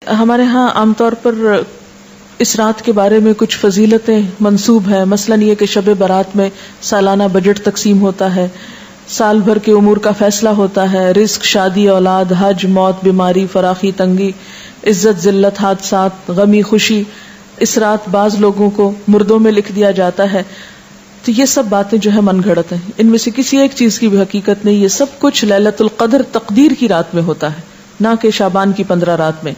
ہمارے ہاں عام طور پر اس رات کے بارے میں کچھ فضیلتیں منسوب ہیں، مثلا یہ کہ شب برات میں سالانہ بجٹ تقسیم ہوتا ہے، سال بھر کے امور کا فیصلہ ہوتا ہے، رزق، شادی، اولاد، حج، موت، بیماری، فراخی، تنگی، عزت، ذلت، حادثات، غمی، خوشی۔ اس رات بعض لوگوں کو مردوں میں لکھ دیا جاتا ہے۔ تو یہ سب باتیں جو ہے من گھڑت ہیں، ان میں سے کسی ایک چیز کی بھی حقیقت نہیں۔ یہ سب کچھ لیلۃ القدر تقدیر کی رات میں ہوتا ہے، نہ کہ شعبان کی 15 رات میں۔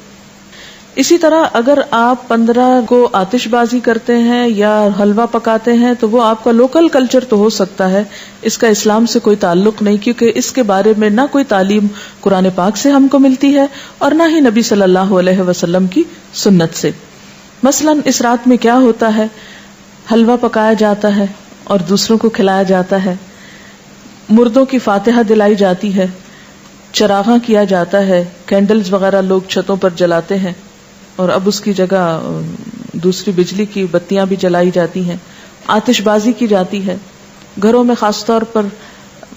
اسی طرح اگر آپ 15 کو آتش بازی کرتے ہیں یا حلوہ پکاتے ہیں تو وہ آپ کا لوکل کلچر تو ہو سکتا ہے، اس کا اسلام سے کوئی تعلق نہیں، کیونکہ اس کے بارے میں نہ کوئی تعلیم قرآن پاک سے ہم کو ملتی ہے اور نہ ہی نبی صلی اللہ علیہ وسلم کی سنت سے۔ مثلا اس رات میں کیا ہوتا ہے؟ حلوہ پکایا جاتا ہے اور دوسروں کو کھلایا جاتا ہے، مردوں کی فاتحہ دلائی جاتی ہے، چراغاں کیا جاتا ہے، کینڈلز وغیرہ لوگ چھتوں پر جلاتے ہیں، اور اب اس کی جگہ دوسری بجلی کی بتیاں بھی جلائی جاتی ہیں، آتش بازی کی جاتی ہے، گھروں میں خاص طور پر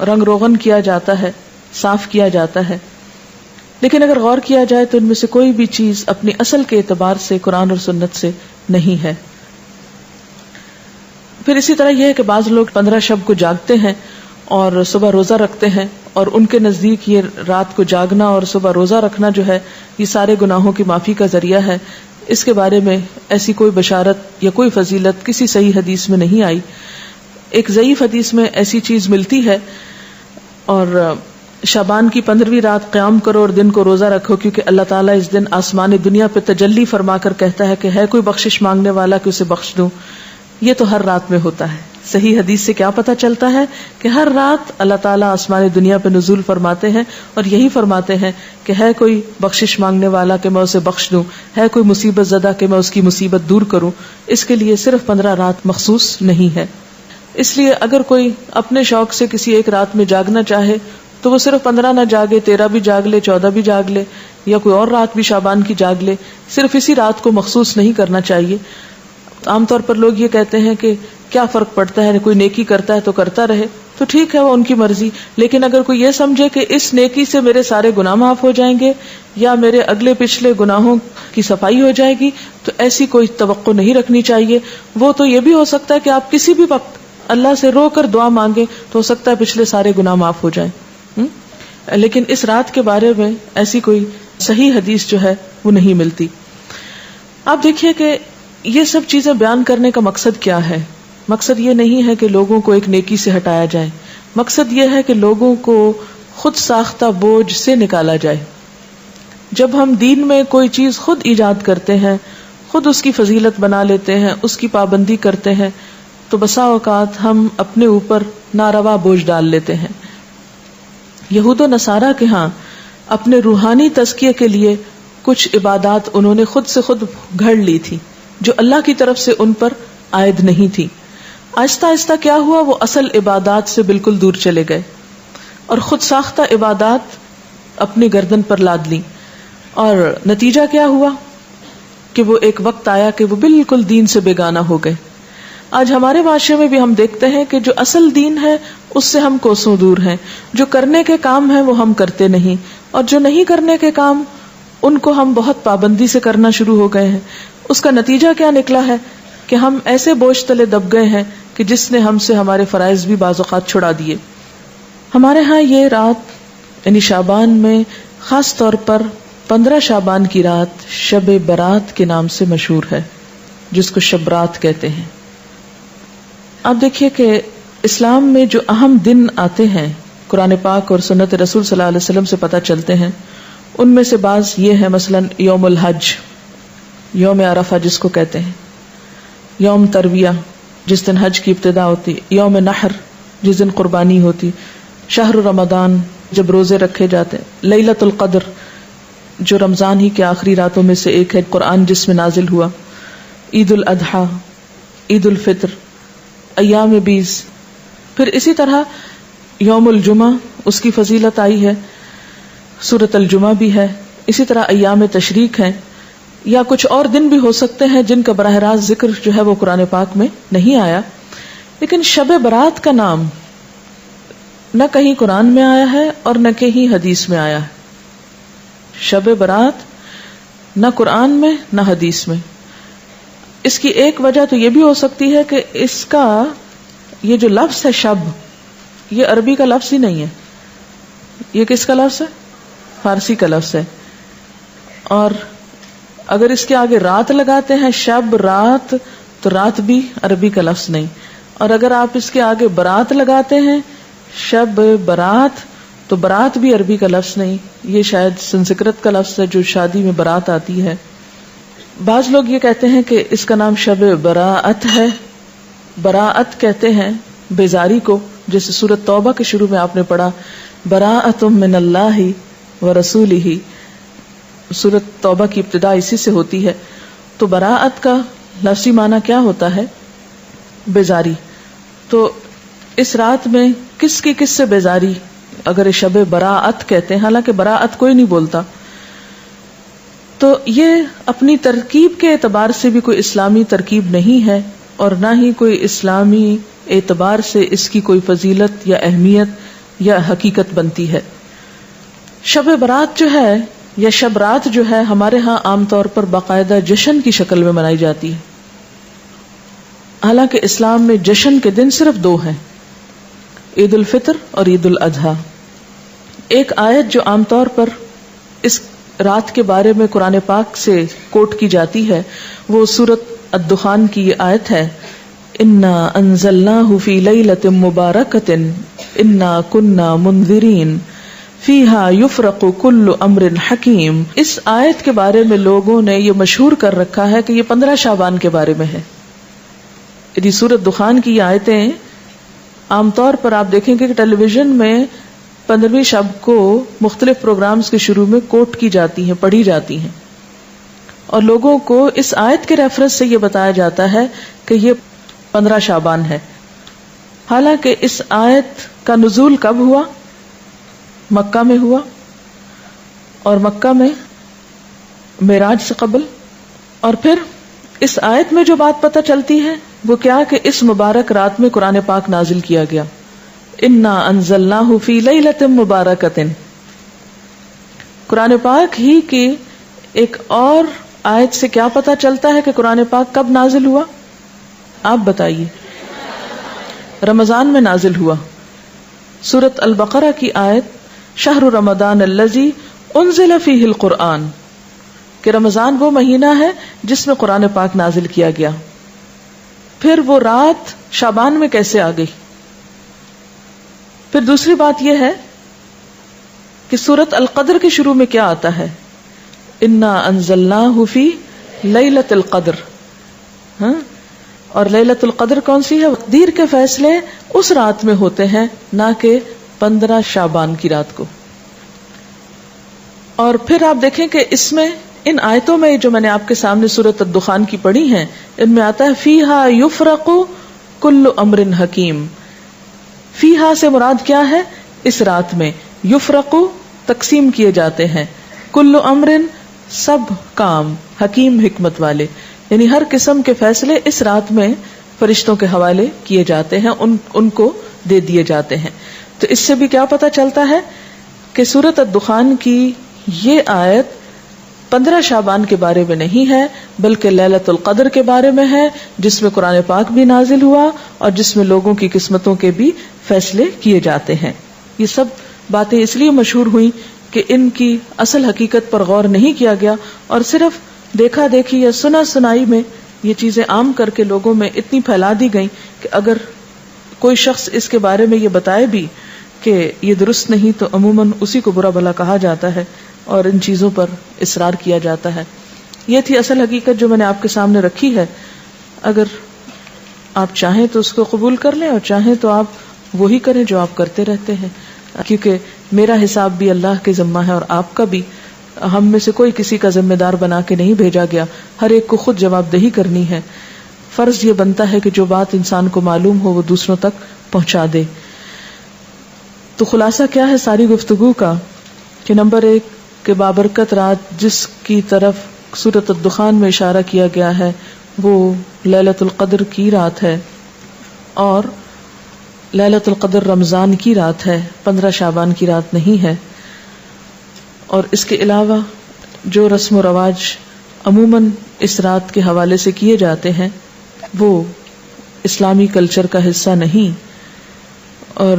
رنگ روغن کیا جاتا ہے، صاف کیا جاتا ہے۔ لیکن اگر غور کیا جائے تو ان میں سے کوئی بھی چیز اپنی اصل کے اعتبار سے قرآن اور سنت سے نہیں ہے۔ پھر اسی طرح یہ ہے کہ بعض لوگ 15 شب کو جاگتے ہیں اور صبح روزہ رکھتے ہیں، اور ان کے نزدیک یہ رات کو جاگنا اور صبح روزہ رکھنا جو ہے یہ سارے گناہوں کی معافی کا ذریعہ ہے۔ اس کے بارے میں ایسی کوئی بشارت یا کوئی فضیلت کسی صحیح حدیث میں نہیں آئی۔ ایک ضعیف حدیث میں ایسی چیز ملتی ہے، اور شعبان کی 15ویں رات قیام کرو اور دن کو روزہ رکھو، کیونکہ اللہ تعالیٰ اس دن آسمان دنیا پہ تجلی فرما کر کہتا ہے کہ ہے کوئی بخشش مانگنے والا کہ اسے بخش دوں۔ یہ تو ہر رات میں ہوتا ہے۔ صحیح حدیث سے کیا پتہ چلتا ہے کہ ہر رات اللہ تعالیٰ آسمان دنیا پہ نزول فرماتے ہیں اور یہی فرماتے ہیں کہ ہے کوئی بخشش مانگنے والا کہ میں اسے بخش دوں، ہے کوئی مصیبت زدہ کہ میں اس کی مصیبت دور کروں۔ اس کے لیے صرف 15 رات مخصوص نہیں ہے۔ اس لیے اگر کوئی اپنے شوق سے کسی ایک رات میں جاگنا چاہے تو وہ صرف 15 نہ جاگے، 13 بھی جاگ لے، 14 بھی جاگ لے، یا کوئی اور رات بھی شعبان کی جاگ لے، صرف اسی رات کو مخصوص نہیں کرنا چاہیے۔ عام طور پر لوگ یہ کہتے ہیں کہ کیا فرق پڑتا ہے، کوئی نیکی کرتا ہے تو کرتا رہے، تو ٹھیک ہے، وہ ان کی مرضی، لیکن اگر کوئی یہ سمجھے کہ اس نیکی سے میرے سارے گناہ معاف ہو جائیں گے یا میرے اگلے پچھلے گناہوں کی صفائی ہو جائے گی، تو ایسی کوئی توقع نہیں رکھنی چاہیے۔ وہ تو یہ بھی ہو سکتا ہے کہ آپ کسی بھی وقت اللہ سے رو کر دعا مانگے تو ہو سکتا ہے پچھلے سارے گناہ معاف ہو جائیں، لیکن اس رات کے بارے میں ایسی کوئی صحیح حدیث جو ہے وہ نہیں ملتی۔ آپ دیکھیے کہ یہ سب چیزیں بیان کرنے کا مقصد کیا ہے؟ مقصد یہ نہیں ہے کہ لوگوں کو ایک نیکی سے ہٹایا جائے، مقصد یہ ہے کہ لوگوں کو خود ساختہ بوجھ سے نکالا جائے۔ جب ہم دین میں کوئی چیز خود ایجاد کرتے ہیں، خود اس کی فضیلت بنا لیتے ہیں، اس کی پابندی کرتے ہیں، تو بسا اوقات ہم اپنے اوپر ناروا بوجھ ڈال لیتے ہیں۔ یہود و نصارہ کے ہاں اپنے روحانی تزکیے کے لیے کچھ عبادات انہوں نے خود سے خود گھڑ لی تھی جو اللہ کی طرف سے ان پر عائد نہیں تھی۔ آہستہ آہستہ کیا ہوا، وہ اصل عبادات سے بالکل دور چلے گئے اور خود ساختہ عبادات اپنی گردن پر لاد لیں، اور نتیجہ کیا ہوا کہ وہ ایک وقت آیا کہ وہ بالکل دین سے بیگانہ ہو گئے۔ آج ہمارے معاشرے میں بھی ہم دیکھتے ہیں کہ جو اصل دین ہے اس سے ہم کوسوں دور ہیں، جو کرنے کے کام ہیں وہ ہم کرتے نہیں، اور جو نہیں کرنے کے کام ان کو ہم بہت پابندی سے کرنا شروع ہو گئے ہیں۔ اس کا نتیجہ کیا نکلا ہے کہ ہم ایسے بوجھ تلے دب گئے ہیں کہ جس نے ہم سے ہمارے فرائض بھی بعض اوقات چھڑا دیے۔ ہمارے ہاں یہ رات یعنی شعبان میں خاص طور پر 15 شعبان کی رات شب برات کے نام سے مشہور ہے، جس کو شب رات کہتے ہیں۔ آپ دیکھیے کہ اسلام میں جو اہم دن آتے ہیں قرآن پاک اور سنت رسول صلی اللہ علیہ وسلم سے پتہ چلتے ہیں، ان میں سے بعض یہ ہے، مثلا یوم الحج، یوم عرفہ جس کو کہتے ہیں، یوم ترویہ جس دن حج کی ابتدا ہوتی، یوم نحر جس دن قربانی ہوتی، شہر رمضان جب روزے رکھے جاتے، لیلۃ القدر جو رمضان ہی کے آخری راتوں میں سے ایک ہے، قرآن جس میں نازل ہوا، عید الاضحیٰ، عید الفطر، ایام بیس۔ پھر اسی طرح یوم الجمعہ اس کی فضیلت آئی ہے، سورۃ الجمعہ بھی ہے، اسی طرح ایام تشریق ہیں، یا کچھ اور دن بھی ہو سکتے ہیں جن کا براہ راست ذکر جو ہے وہ قرآن پاک میں نہیں آیا۔ لیکن شب برات کا نام نہ کہیں قرآن میں آیا ہے اور نہ کہیں حدیث میں آیا ہے۔ شب برات نہ قرآن میں نہ حدیث میں. اس کی ایک وجہ تو یہ بھی ہو سکتی ہے کہ اس کا یہ جو لفظ ہے شب، یہ عربی کا لفظ ہی نہیں ہے. یہ کس کا لفظ ہے؟ فارسی کا لفظ ہے. اور اگر اس کے آگے رات لگاتے ہیں، شب رات، تو رات بھی عربی کا لفظ نہیں. اور اگر آپ اس کے آگے برات لگاتے ہیں، شب برات، تو برات بھی عربی کا لفظ نہیں. یہ شاید سنسکرت کا لفظ ہے جو شادی میں برات آتی ہے. بعض لوگ یہ کہتے ہیں کہ اس کا نام شب براءت ہے. براءت کہتے ہیں بیزاری کو، جیسے سورۃ توبہ کے شروع میں آپ نے پڑھا براءۃ من اللہ ورسولہ. سورۃ توبہ کی ابتدا اسی سے ہوتی ہے. تو براءت کا لفظی معنی کیا ہوتا ہے؟ بیزاری. تو اس رات میں کس کی کس سے بیزاری اگر شب براءت کہتے ہیں، حالانکہ براءت کوئی نہیں بولتا. تو یہ اپنی ترکیب کے اعتبار سے بھی کوئی اسلامی ترکیب نہیں ہے، اور نہ ہی کوئی اسلامی اعتبار سے اس کی کوئی فضیلت یا اہمیت یا حقیقت بنتی ہے. شب برات جو ہے یا شب رات جو ہے، ہمارے ہاں عام طور پر باقاعدہ جشن کی شکل میں منائی جاتی ہے. حالانکہ اسلام میں جشن کے دن صرف دو ہیں، عید الفطر اور عید الاضحیٰ. ایک آیت جو عام طور پر اس رات کے بارے میں قرآن پاک سے کوٹ کی جاتی ہے وہ سورۃ الدخان کی یہ آیت ہے، انا انزلناہ فی لیلۃ مبارکۃ انا کنا منذرین فیہا یفرق کل امر حکیم. اس آیت کے بارے میں لوگوں نے یہ مشہور کر رکھا ہے کہ یہ 15 شعبان کے بارے میں ہے. یعنی سورۃ دخان کی یہ آیتیں عام طور پر آپ دیکھیں گے کہ ٹیلی ویژن میں 15ویں شب کو مختلف پروگرامز کے شروع میں کوٹ کی جاتی ہیں، پڑھی جاتی ہیں، اور لوگوں کو اس آیت کے ریفرنس سے یہ بتایا جاتا ہے کہ یہ 15 شعبان ہے. حالانکہ اس آیت کا نزول کب ہوا؟ مکہ میں ہوا، اور مکہ میں معراج سے قبل. اور پھر اس آیت میں جو بات پتہ چلتی ہے وہ کیا کہ اس مبارک رات میں قرآن پاک نازل کیا گیا، انا انزلناہ فی لیلۃ مبارکۃ. قرآن پاک ہی کی ایک اور آیت سے کیا پتہ چلتا ہے کہ قرآن پاک کب نازل ہوا؟ آپ بتائیے. رمضان میں نازل ہوا. سورۃ البقرہ کی آیت شہر رمضان الذی انزل فیہ القرآن، کہ رمضان وہ مہینہ ہے جس میں قرآن پاک نازل کیا گیا. پھر وہ رات شعبان میں کیسے آ گئی؟ پھر دوسری بات یہ ہے کہ سورۃ القدر کے شروع میں کیا آتا ہے؟ انا انزلناہ فی لیلۃ القدر. اور لیلۃ القدر کون سی ہے؟ تقدیر کے فیصلے اس رات میں ہوتے ہیں، نہ کہ 15 شعبان کی رات کو. اور پھر آپ دیکھیں کہ اس میں ان آیتوں میں جو میں نے آپ کے سامنے سورۃ الدخان کی پڑھی ہیں، ان میں آتا ہے فیہا یفرق کل امر حکیم. فیہا سے مراد کیا ہے؟ اس رات میں یفرق تقسیم کیے جاتے ہیں، کل امر سب کام، حکیم حکمت والے، یعنی ہر قسم کے فیصلے اس رات میں فرشتوں کے حوالے کیے جاتے ہیں، ان کو دے دیے جاتے ہیں. تو اس سے بھی کیا پتہ چلتا ہے کہ سورۃ الدخان کی یہ آیت 15 شعبان کے بارے میں نہیں ہے، بلکہ لیلۃ القدر کے بارے میں ہے، جس میں قرآن پاک بھی نازل ہوا اور جس میں لوگوں کی قسمتوں کے بھی فیصلے کیے جاتے ہیں. یہ سب باتیں اس لیے مشہور ہوئی کہ ان کی اصل حقیقت پر غور نہیں کیا گیا، اور صرف دیکھا دیکھی یا سنا سنائی میں یہ چیزیں عام کر کے لوگوں میں اتنی پھیلا دی گئیں کہ اگر کوئی شخص اس کے بارے میں یہ بتائے بھی کہ یہ درست نہیں تو عموماً اسی کو برا بھلا کہا جاتا ہے اور ان چیزوں پر اصرار کیا جاتا ہے. یہ تھی اصل حقیقت جو میں نے آپ کے سامنے رکھی ہے. اگر آپ چاہیں تو اس کو قبول کر لیں، اور چاہیں تو آپ وہی کریں جو آپ کرتے رہتے ہیں، کیونکہ میرا حساب بھی اللہ کے ذمہ ہے اور آپ کا بھی. ہم میں سے کوئی کسی کا ذمہ دار بنا کے نہیں بھیجا گیا، ہر ایک کو خود جواب دہی کرنی ہے. فرض یہ بنتا ہے کہ جو بات انسان کو معلوم ہو وہ دوسروں تک پہنچا دے. تو خلاصہ کیا ہے ساری گفتگو کا کہ نمبر 1 کہ بابرکت رات جس کی طرف سورۃ الدخان میں اشارہ کیا گیا ہے وہ لیلۃ القدر کی رات ہے، اور لیلۃ القدر رمضان کی رات ہے، 15 شعبان کی رات نہیں ہے. اور اس کے علاوہ جو رسم و رواج عموماً اس رات کے حوالے سے کیے جاتے ہیں وہ اسلامی کلچر کا حصہ نہیں. اور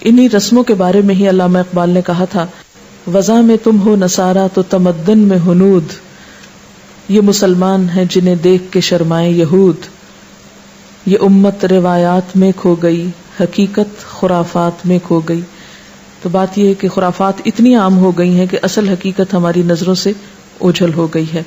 انہی رسموں کے بارے میں ہی علامہ اقبال نے کہا تھا وضع میں تم ہو نصارہ تو تمدن میں ہنود، یہ مسلمان ہیں جنہیں دیکھ کے شرمائے یہود، یہ امت روایات میں کھو گئی حقیقت خرافات میں کھو گئی. تو بات یہ ہے کہ خرافات اتنی عام ہو گئی ہیں کہ اصل حقیقت ہماری نظروں سے اوجھل ہو گئی ہے.